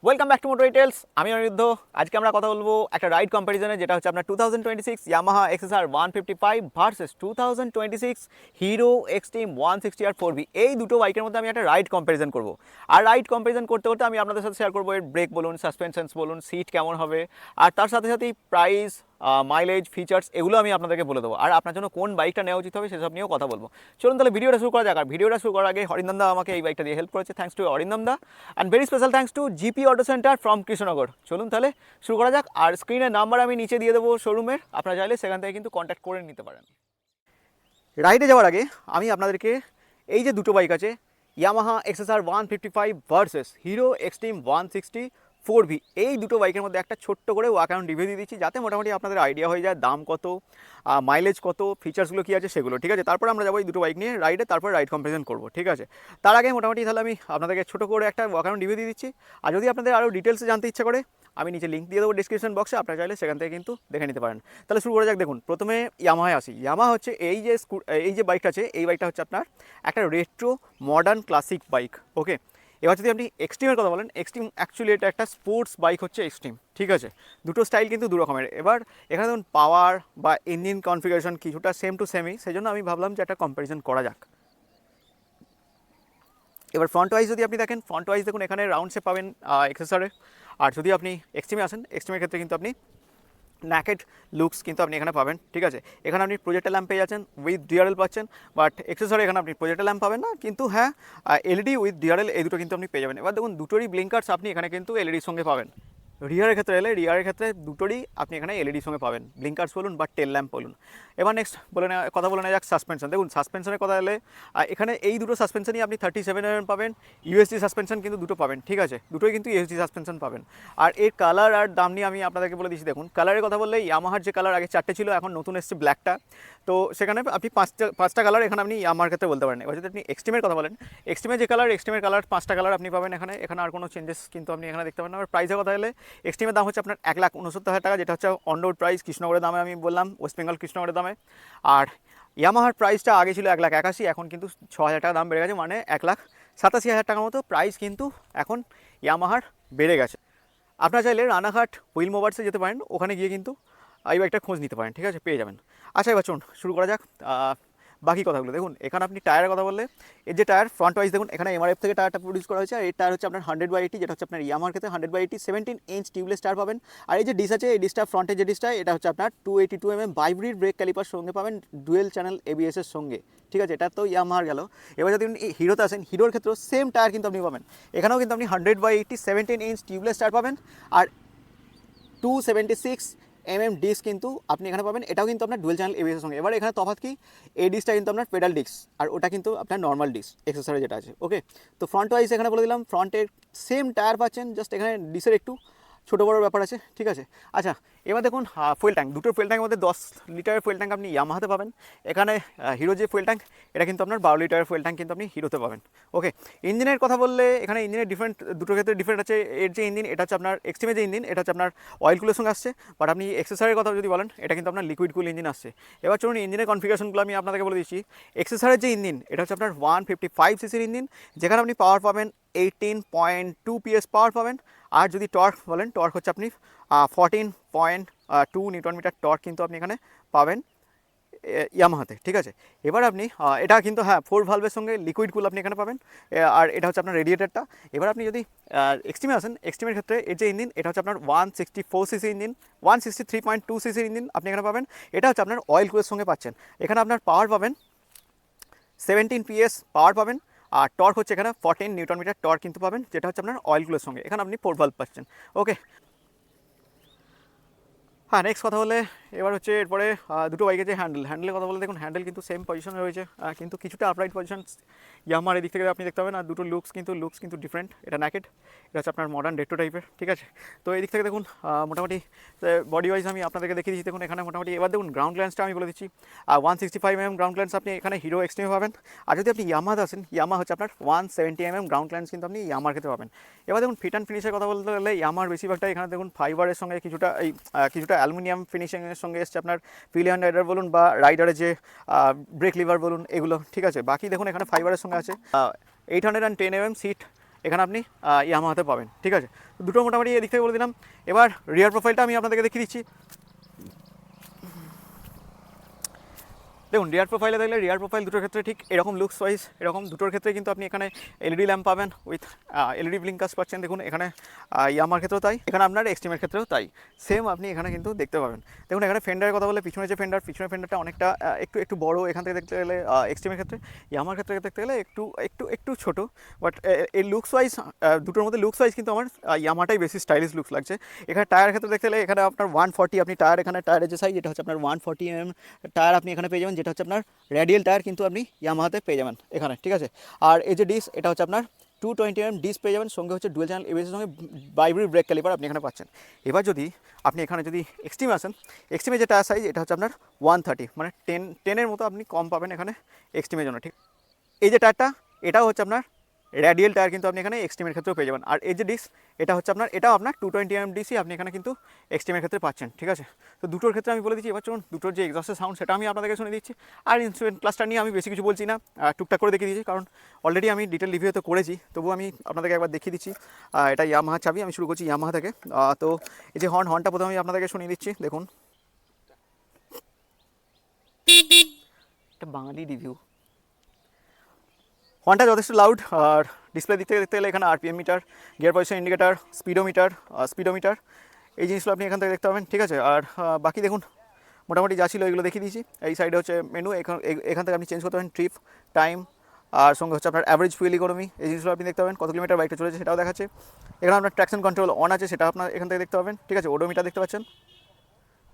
Welcome back to motor details. আমি অনিরুদ্ধ। আজকে আমরা কথা বলবো একটা রাইড কম্প্যারিজনে, যেটা হচ্ছে আপনার 2026 Yamaha XSR 155 versus 2026 Hero Xtreme 160 আর 4V। এই দুটো বাইকের মধ্যে আমি একটা রাইড কম্প্যারিজন করব। আর রাইড কম্প্যারিজন করতে করতে আমি আপনাদের সাথে শেয়ার করবো এর ব্রেক বলুন, সাসপেনশনস বলুন, সিট কেমন হবে, আর তার সাথে সাথেই প্রাইস, মাইলেজ, ফিচার্স এগুলো আমি আপনাদেরকে বলে দেবো। আর আপনার জন্য কোন বাইকটা নেওয়া উচিত হবে সেসব নিয়েও কথা বলবো। চলুন তাহলে ভিডিওটা শুরু করা যাক। আর ভিডিওটা শুরু করার আগে অরিন্দম দা আমাকে এই বাইকটা দিয়ে হেল্প করেছে। Thanks to Arindam da and very special thanks to GP auto centre from Krishnanagar. চলুন তাহলে শুরু করা যাক। আর স্ক্রিনের নাম্বার আমি নিচে দিয়ে দেবো শোরুমের, আপনারা চাইলে সেখান থেকে কিন্তু কন্ট্যাক্ট করে নিতে পারেন। রাইডে যাওয়ার আগে আমি আপনাদেরকে এই যে দুটো বাইক আছে, Yamaha XSR 155 versus Hero Xtreme 160 4V, এই দুটো বাইকের মধ্যে একটা ছোট্ট করে ওয়াকআরাউন্ড রিভিউ দিয়ে দিচ্ছি, যাতে মোটামুটি আপনাদের আইডিয়া হয়ে যায় দাম কত, মাইলেজ কত, ফিচার্সগুলো কী আছে সেগুলো। ঠিক আছে, তারপর আমরা যাবো এই দুটো বাইক নিয়ে রাইডে, তারপর রাইড কম্পারিজন করবো। ঠিক আছে, তার আগে মোটামুটি তাহলে আমি আপনাদেরকে ছোটো করে একটা ওয়াকআরাউন্ড রিভিউ দিয়ে দিচ্ছি। আর যদি আপনাদের আরও ডিটেলসে জানতে ইচ্ছা করে, আমি নিচে লিঙ্ক দিয়ে দেবো ডিসক্রিপশন বক্সে, আপনারা চাইলে সেখান থেকে কিন্তু দেখে নিতে পারেন। তাহলে শুরু করা যাক। দেখুন, প্রথমে ইয়ামাহায় আসি। ইয়ামাহা হচ্ছে এই যে বাইকটা আছে, এই বাইকটা হচ্ছে আপনার একটা রেট্রো মডার্ন ক্লাসিক বাইক। ওকে, এবার যদি আপনি এক্সট্রিমের কথা বলেন, এক্সট্রিম অ্যাকচুয়ালি এটা একটা স্পোর্টস বাইক হচ্ছে এক্সট্রিম। ঠিক আছে, দুটো স্টাইল কিন্তু দু রকমের। এবার এখানে ধরুন পাওয়ার বা ইঞ্জিন কনফিগারেশন কিছুটা সেম টু সেমই, সেই জন্য আমি ভাবলাম যে একটা কম্প্যারিজন করা যাক। এবার ফ্রন্ট ওয়াইজ যদি আপনি দেখেন, ফ্রন্ট ওয়াইজ দেখুন এখানে রাউন্ড শেপ পাবেন এক্সেসরে। আর যদি আপনি এক্সট্রিমে আসেন, এক্সট্রিমের ক্ষেত্রে কিন্তু আপনি ন্যাকেড লুকস কিন্তু আপনি এখানে পাবেন। ঠিক আছে, এখানে আপনি প্রজেক্টর ল্যাম্প পেয়ে যাচ্ছেন, উইথ ডিআরএল পাচ্ছেন। বাট এক্সেসরে এখানে আপনি প্রজেক্টর ল্যাম্প পাবেন না, কিন্তু হ্যাঁ এলইডি উইথ ডিআরএল এই দুটো কিন্তু আপনি পেয়ে যাবেন। এবার দেখুন দুটোরই ব্লিঙ্কার্স আপনি এখানে কিন্তু এলইডির সঙ্গে পাবেন। রিয়ারের ক্ষেত্রে এলে রিয়ারের ক্ষেত্রে দুটোরই আপনি এখানে এলইডির সঙ্গে পাবেন, ব্লিঙ্কার্স বলুন বা টেল ল্যাম্প বলুন। এবার নেক্সট কথা বলে নেওয়া যাক সাসপেনশন। দেখুন সাসপেনশনের কথা এলে এখানে এই দুটো সাসপেনশনই আপনি 37mm পাবেন, ইউএসডি সাসপেনশন কিন্তু দুটো পাবেন। ঠিক আছে, দুটোই কিন্তু ইউএসডি সাসপেনশন পাবেন। আর এর কালার আর দাম নিয়ে আমি আপনাদেরকে বলে দিচ্ছি। দেখুন কালারের কথা বললে, ইয়ামাহার যে কালার আগে 4টে ছিল, এখন নতুন এসছে ব্ল্যাকটা। তো সেখানে আপনি পাঁচটা কালার এখানে আপনি ইয়ামাহার ক্ষেত্রে বলতে পারেন। এবার যদি আপনি এক্সট্রিমের কথা বলেন, এক্সট্রিমের যে কালার, এক্সট্রিমের কালার 5টা কালার আপনি পাবেন এখানে। এখানে আর কোনো চেঞ্জেস কিন্তু আপনি এখানে দেখতে পাবেন না। আর প্রাইসের কথা এলে, এক্সট্রিমের দাম হচ্ছে আপনার 1,69,000 টাকা, যেটা হচ্ছে অন রোড প্রাইস কৃষ্ণনগরের দামে আমি বললাম, ওয়েস্ট বেঙ্গল কৃষ্ণনগরের দামে। আর ইয়ামাহার প্রাইসটা আগে ছিল 1,81,000, এখন কিন্তু 6,000 টাকা দাম বেড়ে গেছে, মানে 1,87,000 টাকার মতো প্রাইস কিন্তু এখন ইয়ামাহার বেড়ে গেছে। আপনারা চাইলে রানাঘাট হুইল মোবার্সে যেতে পারেন, ওখানে গিয়ে কিন্তু এই বাইকটা খোঁজ নিতে পারেন। ঠিক আছে, পেয়ে যাবেন। আচ্ছা, এবার চলুন শুরু করা যাক বাকি কথাগুলো। দেখুন এখানে আপনি টায়ারের কথা বললে, এর যে টায়ার ফ্রন্ট ওয়াইজ দেখুন, এখানে এমআরএফ থেকে টায়ারটা প্রডিউস করা হয়েছে। আর এই টায়ার হচ্ছে আপনার 100/80, যেটা হচ্ছে আপনার ইয়ামাহার ক্ষেত্রে 100/80 17 ইঞ্চ টিউবলেস টায়ার পাবেন। আর এই যে ডিস আছে, এই ডিসটা ফ্রন্টের যে ডিসটা, এটা হচ্ছে আপনার 282mm বাইব্রিড ব্রেক ক্যালিপার সঙ্গে পাবেন, ডুয়েল চ্যানেল এবিএস এর সঙ্গে। ঠিক আছে, এটা তো ইয়ামাহার গেল। এবার যদি আপনি হিরোতে আসেন, হিরোর ক্ষেত্রেও সেম টায়ার কিন্তু আপনি পাবেন। এখানেও কিন্তু আপনি 100/80 17 ইঞ্চ টিউবলেস টায়ার পাবেন। আর 276mm ডিস্ক কিন্তু আপনি এখানে পাবেন, এটাও কিন্তু আপনার ডুয়েল চ্যানেল এবিএস এর সঙ্গে। এবার এখানে তফাৎ কি, এই ডিস্কটা কিন্তু আপনার পেডাল ডিস্ক, আর ওটা কিন্তু আপনার নর্মাল ডিস্ক এক্সেসরি যেটা আছে। ওকে, তো ফ্রন্ট ওয়াইজ এখানে বলে দিলাম, ফ্রন্টের সেম টায়ার পাচ্ছেন, জাস্ট এখানে ডিসের একটু ছোটো বড়ো ব্যাপার আছে। ঠিক আছে, আচ্ছা এবার দেখুন ফুয়েল ট্যাঙ্ক, দুটো ফুয়েল ট্যাঙ্কের মধ্যে 10 লিটারের ফুয়েল ট্যাঙ্ক আপনি ইয়ামাহাতে পাবেন। এখানে হিরো যে ফুয়েল ট্যাঙ্ক, এটা কিন্তু আপনার 12 লিটারের ফুয়েল ট্যাঙ্ক কিন্তু আপনি হিরোতে পাবেন। ওকে, ইঞ্জিনের কথা বললে, এখানে ইঞ্জিনের দুটোর ক্ষেত্রে ডিফারেন্ট আছে। এর যে ইঞ্জিন, এটা হচ্ছে আপনার এক্সট্রিমের যে ইঞ্জিন, এটা হচ্ছে আপনার অয়েল কুলের সঙ্গে আসছে। বাট আপনি এক্সেসরের কথা যদি বলেন, এটা কিন্তু আপনার লিকুইড কুল ইঞ্জিন আসছে। এবার চলুন ইঞ্জিনের কনফিগারেশনগুলো আমি আপনাদেরকে বলে দিচ্ছি। এক্সেসরের যে ইঞ্জিন, এটা হচ্ছে আপনার 155 সিসির ইঞ্জিন, যেখানে আপনি পাওয়ার পাবেন 18.2 PS পাওয়ার পাবেন। আর যদি টর্ক বলেন, টর্ক হচ্ছে আপনি 14.2 নিউটন মিটার টর্ক কিন্তু আপনি এখানে পাবেন ইয়ামাহাতে। ঠিক আছে, এবার আপনি এটা কিন্তু হ্যাঁ 4 ভালভের সঙ্গে লিকুইড কুল আপনি এখানে পাবেন। আর এটা হচ্ছে আপনার রেডিয়েটারটা। এবার আপনি যদি এক্সট্রিমে আসেন, এক্সট্রিমের ক্ষেত্রে এর যে ইঞ্জিন, এটা হচ্ছে আপনার 164 সিসি ইঞ্জিন, 163.2 সিসির ইঞ্জিন আপনি এখানে পাবেন। এটা হচ্ছে আপনার অয়েল কুলের সঙ্গে পাচ্ছেন। এখানে আপনার পাওয়ার পাবেন 17 PS পাওয়ার পাবেন। আর টর্ক হচ্ছে এখানে 14 নিউটন মিটার টর্ক কিন্তু পাবেন, যেটা হচ্ছে আপনার অয়েল কুলের সঙ্গে। এখানে আপনি 4 ভালভ পাচ্ছেন। ওকে, হ্যাঁ নেক্সট কথা বলে, এবার হচ্ছে এরপরে দুটো বাইকের যে হ্যান্ডেলের কথা বলে, দেখুন হ্যান্ডেল কিন্তু সেম পজিশনে রয়েছে, কিন্তু কিছুটা আপরাইট পজিশন ইয়ামাহার এদিক থেকে আপনি দেখতে পাবেন। আর দুটো লুকস কিন্তু ডিফারেন্ট। এটা ন্যাকেড, এটা হচ্ছে আপনার মডার্ন রেট্রো টাইপের। ঠিক আছে, তো এই দিক থেকে দেখুন মোটামুটি বডি ওয়াইজ আমি আপনাদেরকে দেখিয়ে দিচ্ছি। দেখুন এখানে মোটামুটি, এবার দেখুন গ্রাউন্ড ক্লিয়ারেন্সটা আমি বলে দিচ্ছি। 165mm গ্রাউন্ড ক্লিয়ারেন্স আপনি এখানে হিরো এক্সট্রিমে পাবেন। আর যদি আপনি ইয়ামাহাতে আসেন, ইয়ামাহা হচ্ছে আপনার 170mm গ্রাউন্ড ক্লিয়ারেন্স কিন্তু আপনি ইয়ামাহার ক্ষেত্রে পাবেন। এবার দেখুন ফিট অ্যান্ড ফিনিশের কথা বলতে গেলে, ইয়ামাহার বেশিরভাগটা এখানে দেখুন ফাইবারের সঙ্গে কিছুটা অ্যালুমিনিয়াম ফিনিশিংয়ের সঙ্গে এসছে আপনার পিলিয়ন রাইডার বলুন বা রাইডারের যে ব্রেক লিভার বলুন, এগুলো। ঠিক আছে, বাকি দেখুন এখানে ফাইবারের সঙ্গে আছে। 810mm সিট এখানে আপনি ইয়ামাহাতে পাবেন, ঠিক আছে। তো দুটো মোটামুটি এদিক থেকে বলে দিলাম। এবার রিয়ার প্রোফাইলটা আমি আপনাদেরকে দেখিয়ে দিচ্ছি। দেখুন রিয়ার প্রোফাইলে দেখলে রিয়ার প্রোফাইল দুটোর ক্ষেত্রে ঠিক এরকম লুকস ওয়াইজ এরকম দুটোর ক্ষেত্রে কিন্তু আপনি এখানে এলইডি ল্যাম্প পাবেন উইথ এলইডি ব্লিঙ্কার্স পাচ্ছেন। দেখুন এখানে ইয়ামার ক্ষেত্রেও তাই, এখানে আপনার এক্সট্রিমের ক্ষেত্রেও তাই, সেম আপনি এখানে কিন্তু দেখতে পাবেন। দেখুন এখানে ফেন্ডারের কথা বলে পিছনে যে পিছনের ফেন্ডারটা অনেকটা একটু বড় এখান থেকে দেখতে গেলে এক্সট্রিমের ক্ষেত্রে, ইয়ামার ক্ষেত্রে দেখতে গেলে একটু ছোট। বাট এই লুকস ওয়াইজ দুটোর মধ্যে লুকস ওয়াইজ কিন্তু আমার ইয়ামাটাই বেশি স্টাইলিশ লুকস লাগছে। এখানে টায়ারের ক্ষেত্রে দেখতে গেলে এখানে আপনার 140 আপনি টায়ার, এখানে টায়ারের যে সাইজ এটা হচ্ছে আপনার 140 mm টায়ার আপনি এখানে পেয়ে যাবেন, যেটা হচ্ছে আপনার রেডিয়াল টায়ার কিন্তু আপনি ইয়ামাহাতে পেয়ে যাবেন এখানে, ঠিক আছে। আর এই যে ডিস এটা হচ্ছে আপনার 220 mm ডিস পেয়ে যাবেন, সঙ্গে হচ্ছে ডুয়েল চ্যানেল এবিএস এর সঙ্গে বাইব্রি ব্রেক ক্যালিপার আপনি এখানে পাচ্ছেন। এবার যদি আপনি এখানে যদি এক্সট্রিমে আসেন, এক্সট্রিমে যে টায়ার সাইজ এটা হচ্ছে আপনার 130, মানে 10 মতো আপনি কম পাবেন এখানে এক্সট্রিমের জন্য, ঠিক। এই যে টায়ারটা এটাও হচ্ছে আপনার রেডিয়াল টায়ার কিন্তু আপনি এখানে এক্সট্রিমের ক্ষেত্রেও পেয়ে যাবেন। আর এই যে ডিস এটা হচ্ছে এটাও আপনার 220 mm ডিসি আপনি এখানে কিন্তু এক্সট্রিমের ক্ষেত্রে পাচ্ছেন, ঠিক আছে। তো দুটোর ক্ষেত্রে আমি বলে দিচ্ছি। এবার চলুন দুটোর যে এক্সস্টের সাউন্ড সেটা আমি আপনাদেরকে শুনে দিচ্ছি। আর ইনস্ট্রুমেন্ট ক্লাসটা নিয়ে আমি বেশি কিছু বলছি না, টুকটাক করে দেখিয়ে দিচ্ছি, কারণ অলরেডি আমি ডিটেল রিভিউ তো করেছি, তবু আমি আপনাদেরকে একবার দেখিয়ে দিচ্ছি। এটা ইয়ামাহা চাবি, আমি শুরু করছি ইয়ামাহা থেকে। তো এই যে হর্নটা প্রথমে আমি আপনাদেরকে শুনিয়ে দিচ্ছি। দেখুন এটা বাঙালি রিভিউ। হর্নটা যথেষ্ট লাউড। আর ডিসপ্লে দিক থেকে দেখতে গেলে এখানে RPM meter, gear position indicator, speedometer এই জিনিসগুলো আপনি এখান থেকে দেখতে পাবেন, ঠিক আছে। আর বাকি দেখুন মোটামুটি যা ছিল এগুলো দেখিয়ে দিয়েছি। এই সাইডে হচ্ছে মেনু, এখান থেকে আপনি চেঞ্জ করতে পারেন ট্রিপ, টাইম, আর সঙ্গে হচ্ছে আপনার অ্যাভারেজ ফুয়েল ইকোনমি, এই জিনিসগুলো আপনি দেখতে পাবেন। কত কিলোমিটার বাইকটা চলেছে সেটাও দেখাচ্ছে। এখানে আপনার ট্র্যাকশন কন্ট্রোল অন আছে, সেটা আপনার এখান থেকে দেখতে পাবেন, ঠিক আছে। ওডোমিটার দেখতে পাচ্ছেন,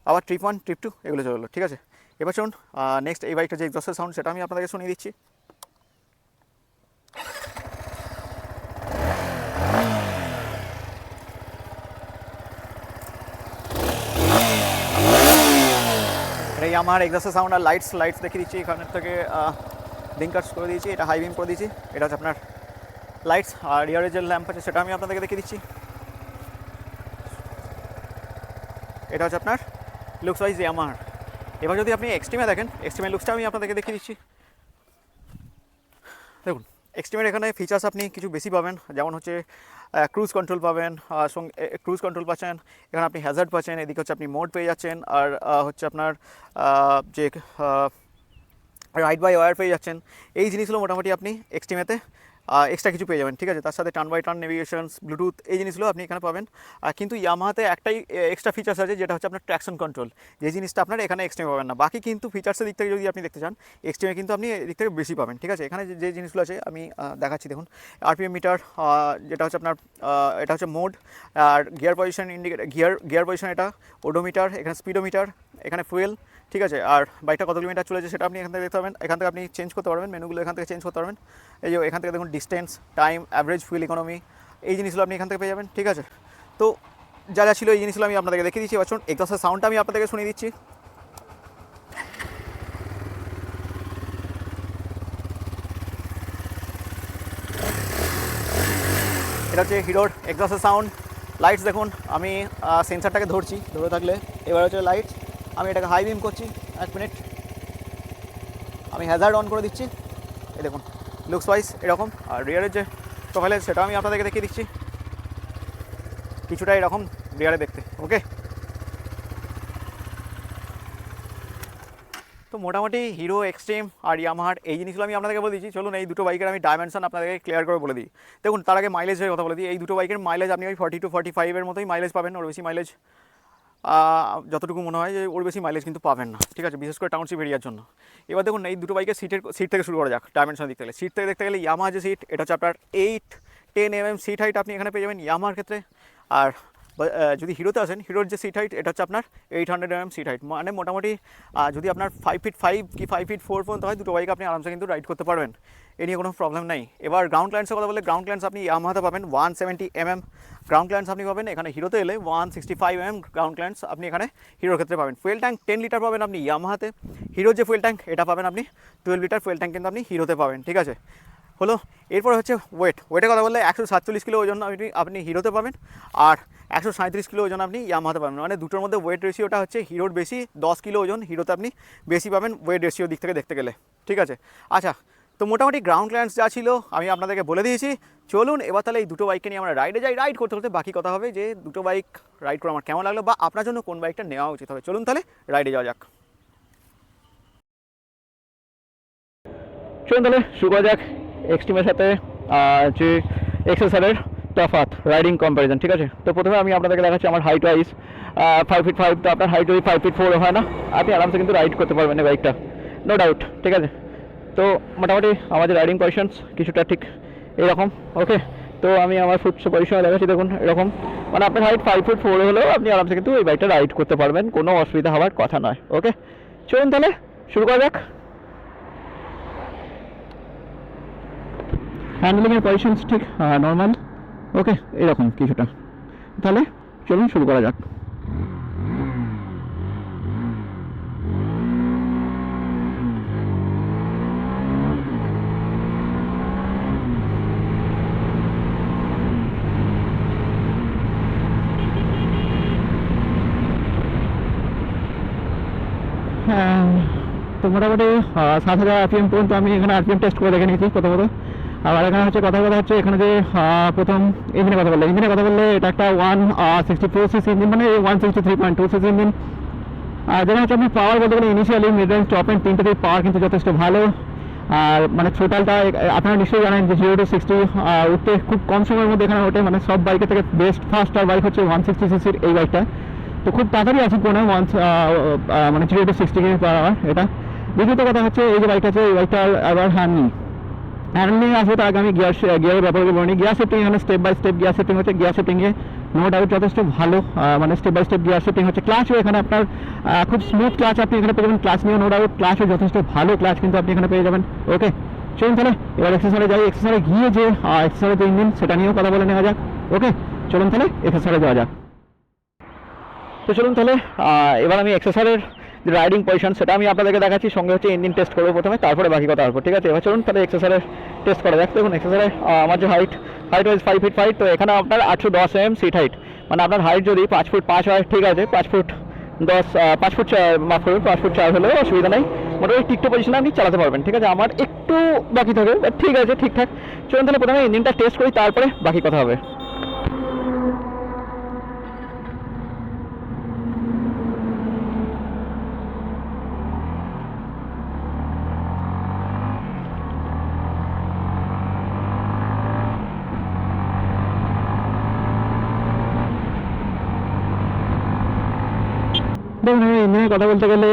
আবার ট্রিপ 1 ট্রিপ 2 এগুলো চলে গেলো, ঠিক আছে। এবার চলুন নেক্সট এই বাইকটা যে এক্সস্টের সাউন্ড সেটা আমি আপনাদেরকে শুনিয়ে দিচ্ছি। এই আমার এক্সস্টের সাউন্ড আর লাইটস দেখিয়ে দিচ্ছি। এখানের থেকে ব্লিঙ্কার্স করে দিয়েছি, এটা হাই বিম করে দিয়েছি। এটা হচ্ছে আপনার লাইটস। আর রিয়ারের যে ল্যাম্প আছে সেটা আমি আপনাদেরকে দেখিয়ে দিচ্ছি। এটা হচ্ছে আপনার লুকস ওয়াইজ ইয়ামাহার। এবার যদি আপনি এক্সট্রিমে দেখেন, এক্সট্রিমের লুকসটা আমি আপনাদেরকে দেখিয়ে দিচ্ছি। দেখুন এক্সট্রিমের এখানে ফিচার্স আপনি কিছু বেশি পাবেন, যেমন হচ্ছে ক্রুজ কন্ট্রোল পাবেন, সঙ্গে ক্রুজ কন্ট্রোল পাচ্ছেন, এখানে আপনি হ্যাজার্ড পাচ্ছেন, এদিকে হচ্ছে আপনি মোড পেয়ে যাচ্ছেন, আর হচ্ছে আপনার যে রাইড বাই ওয়্যার পেয়ে যাচ্ছেন। এই জিনিসগুলো মোটামুটি আপনি এক্সট্রিমেতে এক্সট্রা কিছু পেয়ে যাবেন, ঠিক আছে। তার সাথে turn by turn navigations, Bluetooth, এই জিনিসগুলো আপনি এখানে পাবেন। কিন্তু ইয়ামাহাতে একটাই এক্সট্রা ফিচার্স আছে, যেটা হচ্ছে আপনার ট্র্যাকশন কন্ট্রোল, যে জিনিসটা আপনার এখানে এক্সট্রিমে পাবেন না। বাকি কিন্তু ফিচার্সের দিক থেকে যদি আপনি দেখতে চান, এক্সট্রিমে কিন্তু আপনি এদিক থেকে বেশি পাবেন, ঠিক আছে। এখানে যে জিনিসগুলো আছে আমি দেখাচ্ছি। দেখুন আরপিএম মিটার, যেটা হচ্ছে আপনার এটা হচ্ছে মোড, আর gear position indicator, gear position, এটা ওডোমিটার, এখানে স্পিডোমিটার, এখানে ফুয়েল, ঠিক আছে। আর বাইকটা কত কিলোমিটার চলেছে সেটা আপনি এখান থেকে দেখতে পাবেন। এখান থেকে আপনি চেঞ্জ করতে পারবেন, মেনুগুলো এখান থেকে চেঞ্জ করতে পারবেন। এই যে এখান থেকে দেখুন distance, time, average fuel economy, এই জিনিসগুলো আপনি এখান থেকে পেয়ে যাবেন, ঠিক আছে। তো যা যা ছিল এই জিনিসগুলো আমি আপনাদেরকে দেখিয়ে দিচ্ছি। এবার এক্সস্টের সাউন্ডটা আমি আপনাদেরকে শুনিয়ে দিচ্ছি। এটা হচ্ছে হিরোর এক্সস্টের সাউন্ড। লাইটস দেখুন, আমি সেন্সারটাকে ধরে থাকলে এবার হচ্ছে লাইটস, আমি এটাকে হাই বিম করছি। 1 মিনিট, আমি হ্যাজার্ড অন করে দিচ্ছি। এই দেখুন লুকস ওয়াইজ এরকম। আর রিয়ারের যে প্রোফাইল সেটা আমি আপনাদেরকে দেখিয়ে দিচ্ছি, কিছুটা এরকম রিয়ারে দেখতে, ওকে। তো মোটামুটি হিরো, এক্সট্রিম আর ইয়ামাহার এই জিনিসগুলো আমি আপনাদেরকে বলে দিচ্ছি। চলুন এই দুটো বাইকের আমি ডাইমেনশন আপনাদেরকে ক্লিয়ার করে বলে দিই। দেখুন তার আগে মাইলেজের কথা বলে দিই। এই দুটো বাইকের মাইলেজ আপনি ওই 40 to 45 মতোই মাইলেজ পাবেন, ওর বেশি মাইলেজ যতটুকু মনে হয় যে ওর বেশি মাইলেজ কিন্তু পাবেন না, ঠিক আছে, বিশেষ করে টাউনশিপ এরিয়ার জন্য। এবার দেখুন এই দুটো বাইকের সিট থেকে শুরু করা যাক। ডাইমেনশনের দিক থেকে সিট থেকে দেখতে গেলে ইয়ামাহা যে সিট, এটা হচ্ছে আপনার 8-10 mm সিট হাইট আপনি এখানে পেয়ে যাবেন ইয়ামাহার ক্ষেত্রে। আর যদি হিরোতে আসেন, হিরোর যে সিট হাইট এটা হচ্ছে আপনার 800 mm সিট হাইট, মানে মোটামুটি যদি আপনার 5 feet 5 কি 5 feet 4 পর্যন্ত হয়, দুটো বাইক আপনি আরামসে কিন্তু রাইড করতে পারবেন, এ নিয়ে কোনো প্রবলেম নেই। এবার গ্রাউন্ড ক্লিয়ারেন্সের কথা বলে, গ্রাউন্ড ক্লিয়ারেন্স আপনি ইয়ামাহাতে পাবেন 170 mm গ্রাউন্ড ক্লিয়ারেন্স আপনি পাবেন। এখানে হিরোতে এলে 165 mm গ্রাউন্ড ক্লিয়ারেন্স আপনি এখানে হিরোর ক্ষেত্রে পাবেন। ফুয়েল ট্যাঙ্ক 10 লিটার পাবেন আপনি ইয়ামাহাতে। হিরোর যে ফুয়েল ট্যাঙ্ক এটা পাবেন আপনি 12 লিটার ফুয়েল ট্যাঙ্ক কিন্তু আপনি হিরোতে পাবেন, ঠিক আছে। হলো এরপর হচ্ছে ওয়েটের কথা বললে 147 কিলো ওজন আপনি হিরোতে পাবেন, আর 137 কিলো ওজন আপনি ইয়ামাহাতে পাবেন। মানে দুটোর মধ্যে ওয়েট রেশিওটা হচ্ছে হিরোর বেশি, 10 কিলো ওজন হিরোতে আপনি বেশি পাবেন ওয়েট রেশিও দিক থেকে দেখতে গেলে, ঠিক আছে। আচ্ছা তো মোটামুটি গ্রাউন্ড ক্লিয়ারেন্স যা ছিল আমি আপনাদেরকে বলে দিয়েছি। চলুন এবার তাহলে এই দুটো বাইককে নিয়ে আমরা রাইডে যাই। রাইড করতে করতে বাকি কথা হবে যে দুটো বাইক রাইড করে আমার কেমন লাগলো বা আপনার জন্য কোন বাইকটা নেওয়া উচিত হবে। চলুন তাহলে রাইডে যাওয়া যাক। চলুন তাহলে শুরু করা যাক এক্সট্রিমের সাথে যে এক্সএসআরের তফাৎ রাইডিং কম্প্যারিজন। ঠিক আছে, তো প্রথমে আমি আপনাদেরকে দেখাচ্ছি আমার হাইট ওয়াইজ 5'5", তো আপনার হাইট যদি 5'4" হয় না, আপনি আরামসে কিন্তু রাইড করতে পারবেন এই বাইকটা, নো ডাউট। ঠিক আছে, তো মোটামুটি আমাদের রাইডিং পজিশনস কিছুটা ঠিক এরকম। ওকে, তো আমি আমার ফুট পজিশন দেখাচ্ছি, দেখুন এরকম, মানে আপনার হাইট 5'4" হলেও আপনি আরামসে কিন্তু এই বাইকটা রাইড করতে পারবেন, কোনো অসুবিধা হওয়ার কথা নয়। ওকে, চলুন তাহলে শুরু করা যাক। হ্যান্ডলিংয়ের পজিশনস ঠিক নর্মাল, ওকে এরকম কিছুটা। তাহলে চলুন শুরু করা যাক। তো মোটামুটি 7,000 RPM পর্যন্ত আমি এখানে RPM টেস্ট করে দেখে নিয়েছি প্রথমত। আর এখানে হচ্ছে কথা হচ্ছে এখানে যে প্রথম ইঞ্জিনের কথা বললে এটা একটা 164cc ইঞ্জিন, মানে 163.2cc ইঞ্জিন। আর যেটা হচ্ছে আপনি পাওয়ার বলতে গেলে initially mid range top end তিনটেতে পাওয়ার কিন্তু যথেষ্ট ভালো। আর মানে টোটালটা আপনারা নিশ্চয়ই জানেন যে 0 to 60 উঠতে খুব কম সময়ের মধ্যে এখানে ওঠে, মানে সব বাইকের থেকে বেস্ট ফাস্টার বাইক হচ্ছে 160cc এই বাইকটা। তো খুব তাড়াতাড়ি আছে কোনো মানে 0 to 60 km/h এটা। দ্বিতীয়ত কথা হচ্ছে এই যে বাইকটা আছে, এই বাইকটার আবার হ্যান্ডলিং আসবে, তার আগে আমি গিয়ারের ব্যাপারে বলিনি। গিয়ার শিফটিং এখানে step by step gear shifting হচ্ছে, গিয়ার শিফটিংয়ে নো ডাউট যথেষ্ট ভালো, মানে step by step gear shifting হচ্ছে। ক্লাচও এখানে আপনার খুব স্মুথ ক্লাচ আপনি এখানে পেয়ে যাবেন, ক্লাচ নিয়ে নো ডাউট, ক্লাচও যথেষ্ট ভালো ক্লাচ কিন্তু আপনি এখানে পেয়ে যাবেন। ওকে, চলুন তাহলে এবার এক্সেসরে যাই। এক্সেসরে গিয়ে যে এক্সেসরে যে ইঞ্জিন সেটা নিয়েও কথা বলে নেওয়া যাক। ওকে, চলুন তাহলে এক্সেসরে যাওয়া যাক। তো চলুন তাহলে এবার আমি এক্সেসরের যে রাইডিং পজিশন সেটা আমি আপনাদেরকে দেখাচ্ছি, সঙ্গে হচ্ছে ইঞ্জিন টেস্ট করবো প্রথমে, তারপরে বাকি কথা আসবো। ঠিক আছে, এবার চলুন তাহলে এক্সেসরের টেস্ট করা যাক। দেখুন এক্সেসরে আমার যে হাইট ওয়াইজ 5 feet 5, তো এখানে আপনার 810 mm সিট হাইট, মানে আপনার হাইট যদি 5 ফুট 5 হয়, ঠিক আছে, 5 ফুট 10 5 ফুট 4 মাফ করবেন, 5 ফুট 4 হলেও অসুবিধা নেই, মোটামুটি টিকটো পজিশনে আপনি চালাতে পারবেন। ঠিক আছে, আমার একটু বাকি থাকে, ঠিক আছে ঠিকঠাক। চলুন তাহলে প্রথমে ইঞ্জিনটা টেস্ট করি, তারপরে বাকি কথা হবে। দেখুন ইঞ্জিনের কথা বলতে গেলে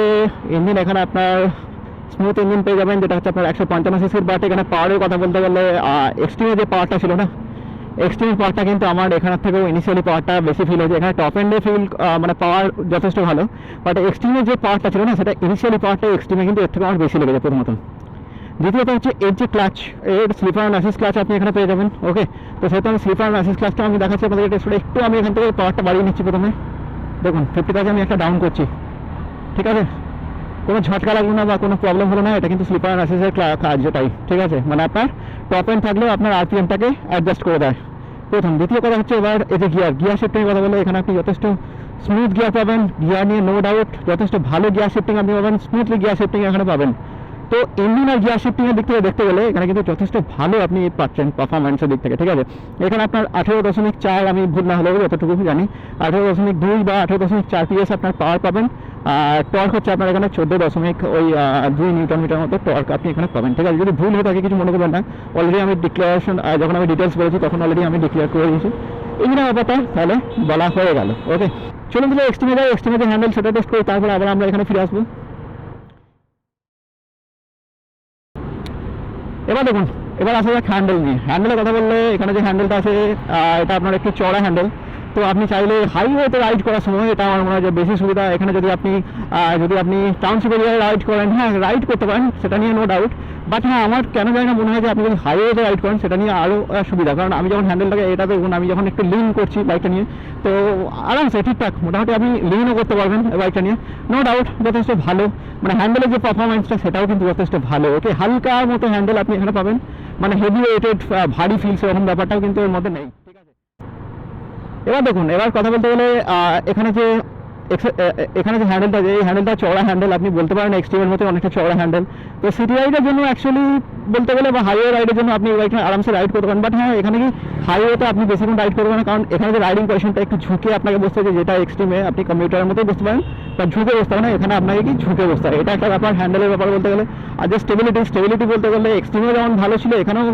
ইঞ্জিন এখানে আপনার স্মুথ ইঞ্জিন পেয়ে যাবেন, যেটা হচ্ছে আপনার 155cc। বাট এখানে পাওয়ারের কথা বলতে গেলে এক্সট্রিমের যে পাওয়ারটা ছিল না, এক্সট্রিমের পাওয়ারটা কিন্তু আমার এখানের থেকেও ইনিশিয়ালি পাওয়ারটা বেশি ফিল হয়েছে। এখানে টপ এন্ডে মানে পাওয়ার যথেষ্ট ভালো, বাট এক্সট্রিমের যে পাওয়ারটা ছিল না, সেটা ইনিশিয়ালি পাওয়ারটা এক্সট্রিমে কিন্তু এর থেকে আমার বেশি লেগেছে প্রথমত। দ্বিতীয়ত হচ্ছে এর যে ক্লাচ, এর স্লিপার অ্যান্ড অ্যাসিস্ট ক্লাচ আপনি এখানে পেয়ে যাবেন। ওকে, তো সেহেতু আমি স্লিপার অ্যান্ড অ্যাসিস্ট ক্লাচটা আমি দেখাচ্ছি আপনাদের টেস্টে। একটু আমি এখান থেকে পাওয়ারটা বাড়িয়ে নিচ্ছি প্রথমে, দেখুন 50,000 আমি একটা ডাউন করছি। ঠিক আছে, কোনো ঝটকা লাগলো না বা কোনো প্রবলেম হলো না, এটা কিন্তু স্লিপার অ্যান্ড অ্যাসিস্টের কাজ যেটাই। ঠিক আছে, মানে আপনার টপ এন্ড থাকলেও আপনার RPMটাকে অ্যাডজাস্ট করে দেয় প্রথম। দ্বিতীয় কথা হচ্ছে এবার এই যে গিয়ার শিফটিংয়ের কথা বলে, এখানে আপনি যথেষ্ট স্মুথ গিয়ার পাবেন, গিয়ার নিয়ে নো ডাউট যথেষ্ট ভালো গিয়ার শিফটিং আপনি পাবেন, স্মুথলি গিয়ার শিফটিং এখানে পাবেন। তো ইঞ্জিন আর গিয়ার শিফটিংয়ের দিক থেকে দেখতে গেলে এখানে কিন্তু যথেষ্ট ভালো আপনি পাচ্ছেন পারফরমেন্সের দিক থেকে। ঠিক আছে, এখানে আপনার 18.4, আমি ভুল না হলেও যতটুকু জানি 18.2 বা 18.4 PS আপনার পাওয়ার পাবেন। আর টর্ক হচ্ছে আপনার এখানে 14.2 নিউটন মিটার মতো টর্ক আপনি এখানে পাবেন। ঠিক আছে, যদি ভুল হয়ে থাকে কিছু মনে করবেন না, অলরেডি আমি ডিক্লারেশন যখন আমি ডিটেলস বলেছি তখন অলরেডি আমি ডিক্লেয়ার করে দিয়েছি ইঞ্জিনের ব্যাপারটা, তাহলে বলা হয়ে গেল। ওকে, চলুন তাহলে এক্সট্রিমে যাই, এক্সট্রিমে যে হ্যান্ডেল সেটা টেস্ট করি, তারপরে আবার আমরা এখানে ফিরে আসবো। এবার দেখুন, এবার আসা যাক হ্যান্ডেল নিয়ে। হ্যান্ডেলের কথা বললে এখানে যে হ্যান্ডেলটা আছে এটা আপনার একটু চড়া হ্যান্ডেল। তো আপনি চাইলে হাইওয়েতে রাইড করার সময় এটা আমার মনে হয় যে বেশি সুবিধা। এখানে যদি আপনি টাউনশিপ এরিয়ায় রাইড করেন, হ্যাঁ রাইড করতে পারেন, সেটা নিয়ে নো ডাউট। বাট হ্যাঁ, আমার কেন জানি না মনে হয় যে আপনি যদি হাইওয়েতে রাইড করেন সেটা নিয়ে আরও সুবিধা। কারণ আমি যখন হ্যান্ডেলটাকে এটা দেখুন, আমি যখন একটু লিন করছি বাইকটা নিয়ে, তো আরামসে ঠিকঠাক মোটামুটি আপনি লিনও করতে পারবেন বাইকটা নিয়ে, নো ডাউট যথেষ্ট ভালো। মানে হ্যান্ডেলের যে পারফরমেন্সটা সেটাও কিন্তু যথেষ্ট ভালো। ওকে, হালকার মতো হ্যান্ডেল আপনি এখানে পাবেন, মানে হেভি ওয়েটেড ভারী ফিল সেরকম ব্যাপারটাও কিন্তু এর মধ্যে নেই। ঠিক আছে, এবার দেখুন, এবার কথা বলতে গেলে এখানে যে এখানে যে হ্যান্ডেলটা আছে এই হ্যান্ডেলটা চওড়া হ্যান্ডেল, আপনি বলতে পারেন এক্সট্রিমের মতো অনেকটা চওড়া হ্যান্ডেল। তো সিটি রাইডের জন্য অ্যাকচুয়ালি বলতে গেলে বা হাইওয়ে রাইডের জন্য আপনি এই বাইকটা আরামসে রাইড করতে পারেন। বাট হ্যাঁ, এখানে কি হাইওয়েতে আপনি বেশিক্ষণ রাইড করবেন না, কারণ এখানে যে রাইডিং পজিশনটা একটু ঝুঁকে আপনাকে বসতে হবে, যেটা এক্সট্রিমে আপনি কম্পিউটারের মতোই বসতে পারেন, বাট ঝুঁকে বসতে হবে না, এখানে আপনাকে কি ঝুঁকে বসতে হবে, এটা একটা ব্যাপার হ্যান্ডেলের ব্যাপার বলতে গেলে। আর যে স্টেবিলিটি বলতে গেলে এক্সট্রিমে যেমন ভালো ছিল, এখানেও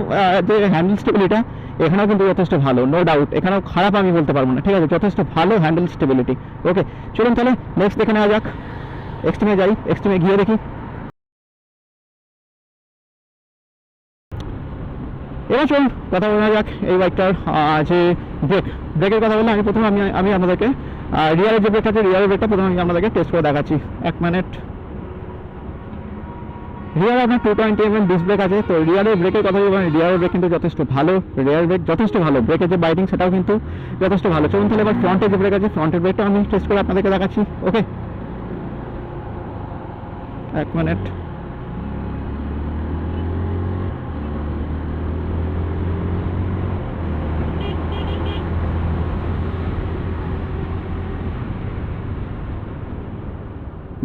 যে হ্যান্ডেল স্টেবিলিটা এখানেও কিন্তু যথেষ্ট ভালো, নো ডাউট, এখানেও খারাপ আমি বলতে পারবো না, ঠিক আছে, যথেষ্ট ভালো হ্যান্ডেল স্টেবিলিটি। ওকে, চলুন তাহলে নেক্সট দেখে নেওয়া যাক, এক্সট্রিমে যাই, এক্সট্রিমে গিয়ে দেখি। এবার চলুন কথা বলা যাক এই বাইকটার যে ব্রেকের কথা বললে আমি প্রথমে আমি আপনাদেরকে রিয়ারের যে ব্রেকটা আছে, রিয়ারের ব্রেকটা প্রথমে আমি আপনাদেরকে টেস্ট করে দেখাচ্ছি। 1 মিনিট। রিয়ারে আপনার 220 mm ডিস্ক ব্রেক আছে। তো রিয়ারের ব্রেকের কথা বলবেন, রিয়ারের ব্রেক কিন্তু যথেষ্ট ভালো, রিয়ার ব্রেক যথেষ্ট ভালো, ব্রেকের যে বাইটিং সেটাও কিন্তু যথেষ্ট ভালো। চলুন তাহলে এবার ফ্রন্টের যে ব্রেক আছে, ফ্রন্টের ব্রেকটা আমি টেস্ট করে আপনাদেরকে দেখাচ্ছি। ওকে, 1 মিনিট।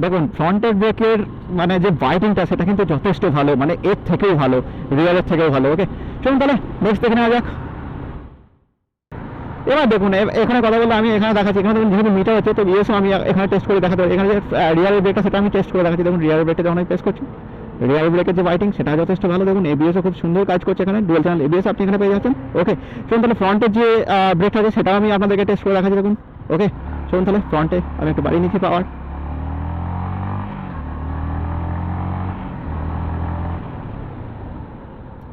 দেখুন ফ্রন্টের ব্রেকের মানে যে বাইটিংটা সেটা কিন্তু যথেষ্ট ভালো, মানে এর থেকেও ভালো, রিয়ারের থেকেও ভালো। ওকে, চলুন তাহলে নেক্সট দেখে নেওয়া যাক। এবার দেখুন এখানে কথা বললে আমি এখানে দেখাচ্ছি, এখানে দেখুন যেহেতু মিটার আছে, তো বিএসও আমি এখানে টেস্ট করে দেখাতে পারি। এখানে যে রিয়ারের ব্রেকটা সেটা আমি টেস্ট করে দেখাচ্ছি। দেখুন রিয়ারের ব্রেকটা যখন আমি টেস্ট করছি, রিয়ার ব্রেকের যে বাইটিং সেটা যথেষ্ট ভালো। দেখুন এবিএসও খুব সুন্দর কাজ করছে, এখানে ডুয়াল চ্যানেল এবিএস আপনি এখানে পেয়ে যাচ্ছেন। ওকে, চলুন তাহলে ফ্রন্টের যে ব্রেকটা আছে সেটাও আমি আপনাদেরকে টেস্ট করে দেখাচ্ছি। দেখুন ওকে, চলুন তাহলে ফ্রন্টে আমি একটু বাড়িয়ে নিচ্ছি পাওয়ার।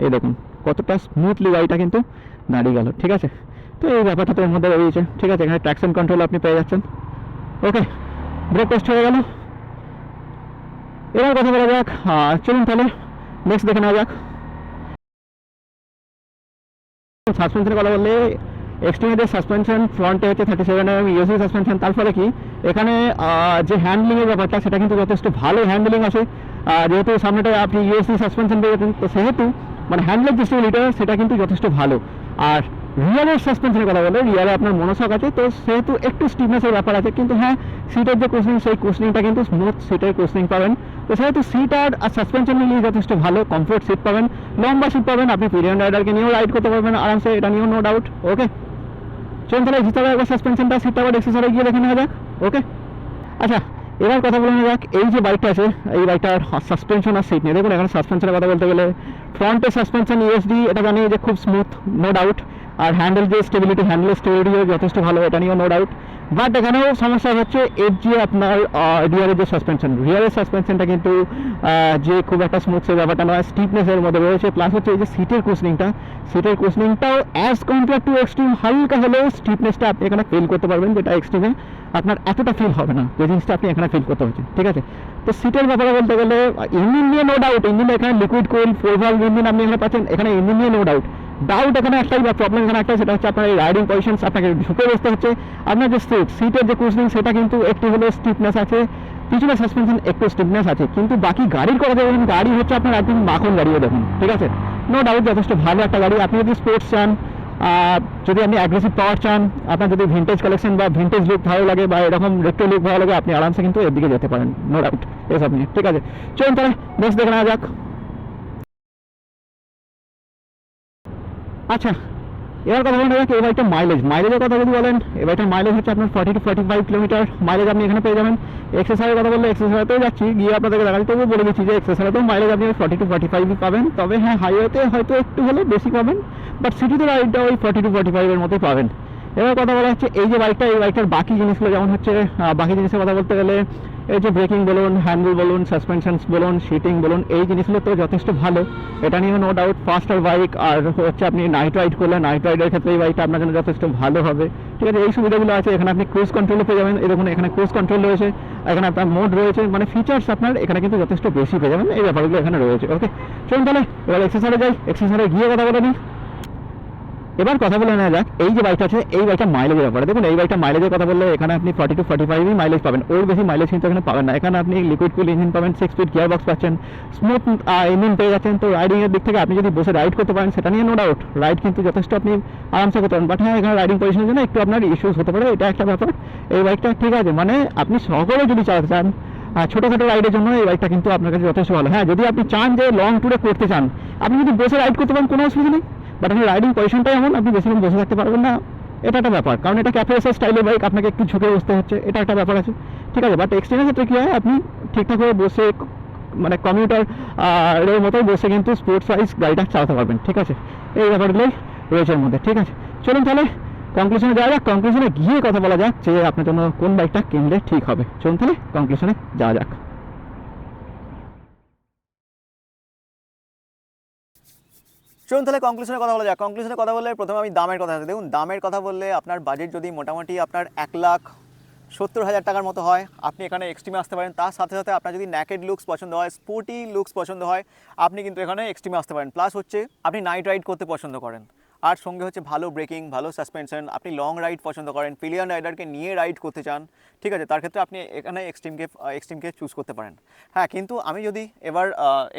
এই দেখুন কতটা স্মুথলি গাড়িটা কিন্তু দাঁড়িয়ে গেল, ঠিক আছে। তো এই ব্যাপারটা তো এর মধ্যে রয়েছে, ঠিক আছে। এখানে ট্র্যাকশন কন্ট্রোল আপনি পেয়ে যাচ্ছেন। ওকে, ব্রেক টেস্ট হয়ে গেল। এবার কথা বলা যাক, চলুন তাহলে নেক্সট দেখে নেওয়া যাক। সাসপেনশনের কথা বললে এক্সট্রিমের সাসপেনশন ফ্রন্টে হচ্ছে 37 mm ইউএসডি সাসপেনশন। তার ফলে কি এখানে যে হ্যান্ডলিংয়ের ব্যাপারটা সেটা কিন্তু যথেষ্ট ভালো হ্যান্ডলিং আছে। যেহেতু সামনেটা আপনি ইউএসডি সাসপেনশন পেয়ে যেতেন, তো সেহেতু মানে হ্যান্ডলের যে স্টেবিলিটি সেটা কিন্তু যথেষ্ট ভালো। আর রিয়ারের সাসপেনশনের কথা বলে রিয়ারে আপনার মনোশক আছে, তো সেহেতু একটু স্টিফনেসের ব্যাপার আছে, কিন্তু হ্যাঁ সিটের যে কুশনিং সেই কুশনিংটা কিন্তু স্মুথ সিটের কুশনিং পাবেন। তো সেহেতু সিট আর সাসপেনশন মিলিয়ে যথেষ্ট ভালো কমফোর্ট সিট পাবেন, লম্বা সিট পাবেন, আপনি পিলিয়ন রাইডারকে নিয়েও রাইড করতে পারবেন আরামসে, এটা নিয়েও নো ডাউট। ওকে, চলুন তাহলে ভিতরে একবার সাসপেনশনটা সিটটা আবার এক্সেসরে গিয়ে দেখে নেওয়া যাক। ওকে, আচ্ছা এবার কথা বলে নেওয়া যাক এই যে বাইকটা আছে, এই বাইকটার সাসপেনশন আর সিট নিয়ে। দেখুন এখানে সাসপেনশনের কথা বলতে গেলে ফ্রন্টের সাসপেনশন ইউএসডি, এটা জানি যে খুব স্মুথ, নো ডাউট। আর হ্যান্ডেল যে স্টেবিলিটি, হ্যান্ডেলের স্টেবিলিটিও যথেষ্ট ভালো, এটা নিয়েও নো ডাউট। বাট এখানেও সমস্যা হচ্ছে এর যে আপনার রিয়ারের যে সাসপেনশন, রিয়ারের সাসপেনশনটা কিন্তু যে খুব একটা স্মুথ সে ব্যাপারটা নয়, স্টিফনেসের মধ্যে রয়েছে। প্লাস হচ্ছে এই যে সিটের কুশনিংটাও অ্যাজ কম্পেয়ার টু এক্সট্রিম হালকা হলেও স্টিফনেসটা আপনি এখানে ফিল করতে পারবেন, যেটা এক্সট্রিমে আপনার এতটা ফিল হবে না, যে জিনিসটা আপনি এখানে ফিল করতে হচ্ছে, ঠিক আছে। তো সিটের ব্যাপারে বলতে গেলে ইঞ্জিন নিয়ে নো ডাউট, ইঞ্জিন এখানে লিকুইড কুইল 4 ভালভ ইঞ্জিন আপনি এখানে পাচ্ছেন, এখানে ইঞ্জিন নিয়ে নো ডাউট। এখানে একটাই বা প্রবলেম এখানে একটাই, সেটা হচ্ছে আপনার এই রাইডিং পজিশন, আপনাকে ঝুঁকে বসতে হচ্ছে। আপনার যে সিটের যে কুশনিং সেটা কিন্তু একটু হলেও স্টিফনেস আছে, পিছনে সাসপেনশন একটু স্টিফনেস আছে, কিন্তু বাকি গাড়ির কথা দেখুন, গাড়ি হচ্ছে আপনার একদম মাখন গাড়িও দেখুন, ঠিক আছে, নো ডাউট যথেষ্ট ভালো একটা গাড়ি। আপনি যদি স্পোর্টস চান, যদি আপনি অ্যাগ্রেসিভ পাওয়ার চান, আপনার যদি ভিন্টেজ কালেকশন বা ভিন্টেজ লুক ভালো লাগে বা এরকম রেট্রো লুক ভালো লাগে, আপনি আরামসে কিন্তু এর দিকে যেতে পারেন, নো ডাউট এসব নিয়ে, ঠিক আছে। চলুন তাহলে নেক্সট দেখে নেওয়া যাক। আচ্ছা এবার কথা বলা যাক এই বাইকটার মাইলেজের কথা যদি বলেন, এই বাইকটার মাইলেজ হচ্ছে আপনার 40 to 45 কিলোমিটার মাইলেজ আপনি এখানে পেয়ে যাবেন। এক্সেসরের কথা বললে এক্সেসরেতেও যাচ্ছি, গিয়ে আপনাদেরকে দেখাচ্ছি, তবুও বলে দিচ্ছি যে এক্সেসরেতেও মাইলেজ আপনি 40 to 45 পাবেন। তবে হ্যাঁ হাইওয়েতে হয়তো একটু হলে বেশি পাবেন, বাট সিটিতে রাইডটা ওই 40 to 45 এর মতোই পাবেন। এবার কথা বলা হচ্ছে এই যে বাইকটা, এই বাইকটার বাকি জিনিসগুলো যেমন হচ্ছে বাকি জিনিসের কথা বলতে গেলে এই যে ব্রেকিং বলুন, হ্যান্ডেল বলুন, সাসপেনশনস বলুন, সিটিং বলুন, এই জিনিসগুলো তো যথেষ্ট ভালো, এটা নিয়েও নো ডাউট। ফাস্টার বাইক, আর হচ্ছে আপনি নাইট রাইড করলে নাইট রাইডের ক্ষেত্রে এই বাইকটা আপনার জন্য যথেষ্ট ভালো হবে, ঠিক আছে। এই সুবিধাগুলো আছে, এখানে আপনি ক্রুজ কন্ট্রোলও পেয়ে যাবেন। এই দেখুন এখানে ক্রুজ কন্ট্রোল রয়েছে, এখানে আপনার মোড রয়েছে, মানে ফিচার্স আপনার এখানে কিন্তু যথেষ্ট বেশি পেয়ে যাবেন, এই ব্যাপারগুলো এখানে রয়েছে। ওকে, চলুন তাহলে এবার এক্সেসরে যাই, এক্সেসরে গিয়ে কথা বলে নিই। এবার কথা বলে নেওয়া যাক এই যে বাইকটা আছে এই বাইকটা মাইলেজের ব্যাপারে। দেখুন এই বাইকটা মাইলেজের কথা বললে এখানে আপনি 40 to 45ই মাইলেজ পাবেন, ওর বেশি মাইলেজ কিন্তু এখানে পাবেন না। এখানে আপনি লিকুইড কুল ইঞ্জিন পাবেন, 6 স্পিড গিয়ার বক্স পাচ্ছেন, স্মুথ ইঞ্জিন পেয়ে যাচ্ছেন। তো রাইডিংয়ের দিক থেকে আপনি যদি বসে রাইড করতে পারেন সেটা নিয়ে নো ডাউট, রাইড কিন্তু যথেষ্ট আপনি আরামসে করতে পারেন। বাট হ্যাঁ এখানে রাইডিং পজিশনের জন্য একটু আপনার ইস্যুস হতে পারে, এটা একটা ব্যাপার। এই বাইকটা ঠিক আছে, মানে আপনি শহরে যদি চালাতে চান ছোটোখাটো রাইডের জন্য এই বাইকটা কিন্তু আপনার কাছে যথেষ্ট ভালো। হ্যাঁ যদি আপনি চান যে লং ট্যুরে করতে চান, আপনি যদি বসে রাইড করতে পারেন কোনো অসুবিধা নেই, বাট আপনার রাইডিং পজিশনটাই এমন আপনি বেশিক্ষণ বসে থাকতে পারবেন না, এটা একটা ব্যাপার। কারণ এটা ক্যাফে এসে স্টাইলের বাইক, আপনাকে একটু ঝুঁকে বসতে হচ্ছে, এটা একটা ব্যাপার আছে, ঠিক আছে। বাট এক্সট্রিমের ক্ষেত্রে কী হয়, আপনি ঠিকঠাকভাবে বসে মানে কমিউটার এর মতোই বসে কিন্তু স্পোর্টস ওয়াইজ গাড়িটা চালাতে পারবেন, ঠিক আছে। এই ব্যাপারগুলোই রয়েছে এর মধ্যে, ঠিক আছে। চলুন তাহলে কনক্লুশনে যাওয়া যাক, কনক্লুশনে গিয়ে কথা বলা যাক যে আপনার জন্য কোন বাইকটা কিনলে ঠিক হবে। চলুন তাহলে কনক্লুশনে যাওয়া যাক। চলুন তাহলে কনক্লুশনের কথা বলা যাক। কনক্লুশনের কথা বললে প্রথমে আমি দামের কথা আছে। দেখুন দামের কথা বললে আপনার বাজেট যদি মোটামুটি আপনার 1,70,000 টাকার মতো হয়, আপনি এখানে এক্সট্রিমে আসতে পারেন। তার সাথে সাথে আপনার যদি ন্যাকেড লুকস পছন্দ হয়, স্পোর্টি লুকস পছন্দ হয়, আপনি কিন্তু এখানে এক্সট্রিমে আসতে পারেন। প্লাস হচ্ছে আপনি নাইট রাইড করতে পছন্দ করেন, আর সঙ্গে হচ্ছে ভালো ব্রেকিং, ভালো সাসপেনশন, আপনি লং রাইড পছন্দ করেন, পিলিয়ন রাইডারকে নিয়ে রাইড করতে চান, ঠিক আছে, তার ক্ষেত্রে আপনি এখানে এক্সট্রিমকে চুজ করতে পারেন। হ্যাঁ কিন্তু আমি যদি এবার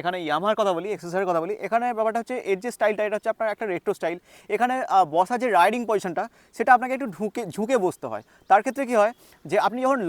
এখানে ইয়ামাহার কথা বলি, এক্সেসরির কথা বলি, এখানে ব্যাপারটা হচ্ছে এর যে স্টাইলটা, এটা হচ্ছে আপনার একটা রেট্রো স্টাইল। এখানে বসার যে রাইডিং পজিশনটা সেটা আপনাকে একটু ঝুঁকে বসতে হয়। তার ক্ষেত্রে কী হয় যে আপনি যখন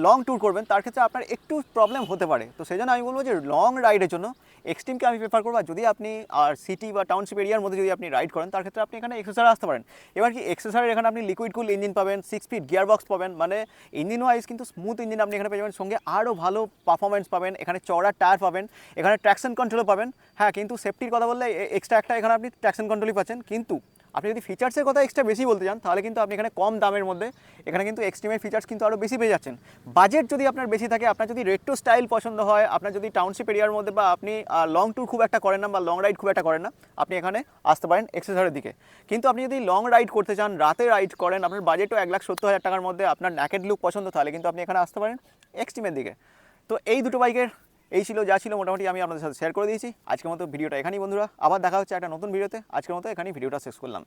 লং ট্যুর করবেন তার ক্ষেত্রে আপনার একটু প্রবলেম হতে পারে। তো সেই জন্য আমি বলবো যে লং রাইডের জন্য এক্সট্রিমকে আমি প্রেফার করবো। আর যদি আপনি আর সিটি বা টাউনশিপ এরিয়ার মধ্যে যদি আপনি রাইড করেন তার ক্ষেত্রে আপনি এখানে এক্সেসরি আসতে পারেন। এবার কি এক্সেসরির এখানে আপনি লিকুইড কুল ইঞ্জিন পাবেন, 6 স্পিড গিয়ার বক্স পাবেন, মানে ইঞ্জিন ওয়াইজ কিন্তু স্মুথ ইঞ্জিন আপনি এখানে পেয়ে যাবেন, সঙ্গে আরও ভালো পারফরমেন্স পাবেন, এখানে চড়া টায়ার পাবেন, এখানে ট্র্যাকশন কন্ট্রোলও পাবেন। হ্যাঁ কিন্তু সেফটির কথা বললে এক্সট্রা একটা এখানে আপনি ট্র্যাকশন কন্ট্রোলই পাচ্ছেন। কিন্তু আপনি যদি ফিচার্সের কথা এক্সট্রা বেশি বলতে চান তাহলে কিন্তু আপনি এখানে কম দামের মধ্যে এখানে কিন্তু এক্সট্রিমের ফিচার্স কিন্তু আরও বেশি পেয়ে যাচ্ছেন। বাজেট যদি আপনার বেশি থাকে, আপনার যদি রেট্রো স্টাইল পছন্দ হয়, আপনার যদি টাউনশিপ এরিয়ার মধ্যে বা আপনি লং ট্যুর খুব একটা করেন না বা লং রাইড খুব একটা করেন না, আপনি এখানে আসতে পারেন এক্সেসরির দিকে। কিন্তু আপনি যদি লং রাইড করতে চান, রাতে রাইড করেন, আপনার বাজেটও 1,70,000 টাকার মধ্যে, আপনার ন্যাকেড লুক পছন্দ, তাহলে কিন্তু আপনি এখানে আসতে পারেন এক্সট্রিমের দিকে। তো এই দুটো বাইকের এই ছিল যা ছিল মোটামুটি আমি আপনাদের সাথে শেয়ার করে দিয়েছি। আজকের মতো ভিডিওটা এখানেই বন্ধুরা, আবার দেখা হচ্ছে একটা নতুন ভিডিওতে। আজকের মতো এখানেই ভিডিওটা শেষ করলাম।